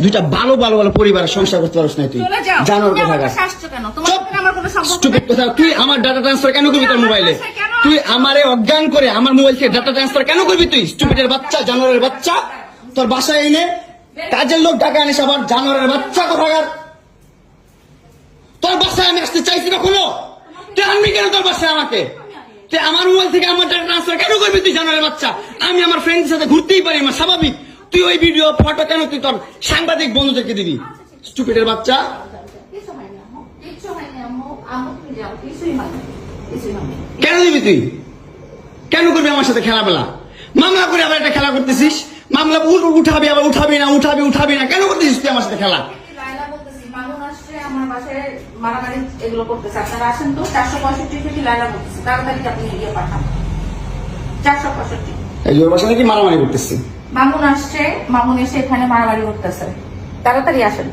দুইটা ভালো ভালো ভালো পরিবারের সংসার করতে পারছ না তুই জানোর কথা তুই আমার ডাটা ট্রান্সফার কেন করবি তোর মোবাইলে তুই আমারে অজ্ঞান করে আমার মোবাইল থেকে ডাটা ট্রান্সফার কেন করবি তুই স্টুপিডের বাচ্চা জানোয়ারের বাচ্চা তোর বাসায় এনে কাজের লোক টাকা আনিস আবার জানোয়ারের বাচ্চা কোথাকার তোর বাসায় আমি আসতে চাইছি কখনো তুই আনবি কেন তোর বাসায় আমাকে তুই আমার মোবাইল থেকে আমার ডাটা ট্রান্সফার কেন করবি তুই জানোয়ারের বাচ্চা আমি আমার ফ্রেন্ডের সাথে ঘুরতেই পারি আমার স্বাভাবিক তুই ওই ভিডিও ফটো কেন তুই তোর সাংবাদিক বন্ধুদেরকে দিবি স্টুপিডের বাচ্চা কেন দিবি তুই কেন করবি আমার সাথে খেলাবেলা মামলা করে আবার একটা খেলা করতেছিস মামলা উঠাবি আবার উঠাবি না কেন করতেছিস তুই আমার সাথে খেলা মারামারি এগুলো করতেছে আপনারা আসেন তো 465 থেকে লাইলা করতেছে তাড়াতাড়ি আপনি ইয়ে পাঠান 465 এই ওর বাসা নাকি মারামারি করতেছে মামুন আসছে মামুন এসে এখানে মারামারি করতেছে তাড়াতাড়ি আসেন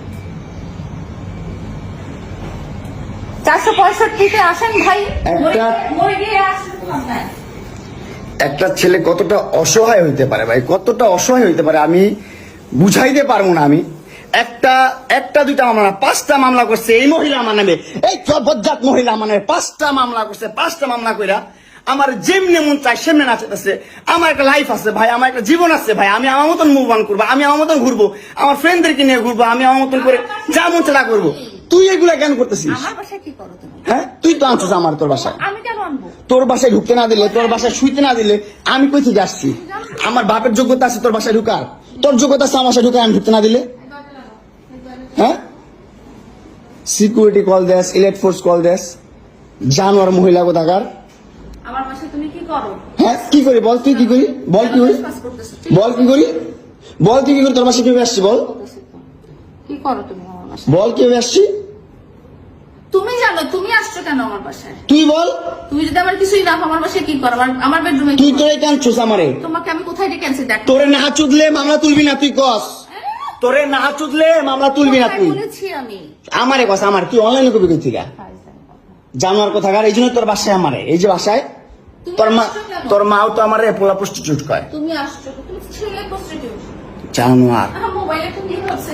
465 তে আসেন ভাই মরে গিয়ে আসেন একটা ছেলে কতটা অসহায় হইতে পারে ভাই কতটা অসহায় হইতে পারে আমি বুঝাইতে পারবো না আমি একটা দুইটা মামলা না 5টা মামলা করছে এই মহিলা আমার নামে এই বজ্জাত মহিলা আমার নামে 5টা মামলা করছে 5টা মামলা কইরা আমার যেমনি মন চাই সেমনি নাচতেছে আমার একটা লাইফ আছে ভাই আমার একটা জীবন আছে ভাই আমি আমার মতন মুভ অন করবো আমি আমার মতন ঘুরবো আমার ফ্রেন্ডদেরকে নিয়ে ঘুরবো আমি আমার মতন করে যা মন চাই করবো তুই এগুলা কেন করতেছিস আমার বাসায় কি করো তুমি হ্যাঁ তুই তো আনছিস আমার তোর বাসায় আমি কেন আনবো তোর বাসায় ঢুকতে না দিলে তোর বাসায় শুইতে না দিলে আমি কই থেকে আসছি আমার বাপের যোগ্যতা আছে তোর বাসায় ঢুকার তোর যোগ্যতা আছে আমার বাসায় ঢুকার আমি ঢুকতে না দিলে হ্যাঁ সিকিউরিটি কল দেস ইলেক্ট ফোর্স কল দেস জানোয়ার মহিলা কোথাকার আমার বাসায় তুমি কি করো হ্যাঁ কি করি বল তুই কি করি বল কি করি বল কি করি বল তুই কি করি তোর বাসায় কিভাবে আসছি বল কি করো তুমি আমার বাসায় বল কিভাবে আসছি তুমি জানো তুমি আসছো কেন আমার বাসায় তুই বল তুমি যদি আমার কিছুই না আমার বাসায় কি করো আমার বেডরুমে তুই তোরে কাঁদছিস আমারে তোমাকে আমি কোথায় ডেকে আনছি দেখ তোরে না চুদলে মামলা তুলবি না তুই কস তোরে না চুদলে মামলা তুলবি না তুই বলেছি আমি আমারে কস আমার তুই অনলাইনে কবি কই থেকে জানোয়ার কোথাকার এই জন্য তোর বাসায় আমারে এই যে বাসায় তোর মাও তো আমারে পোলা প্রস্টিটিউট কয় তুমি আসছো তুমি ছেলে প্রস্টিটিউট জানোয়ার মোবাইলে তুমি ভাবছে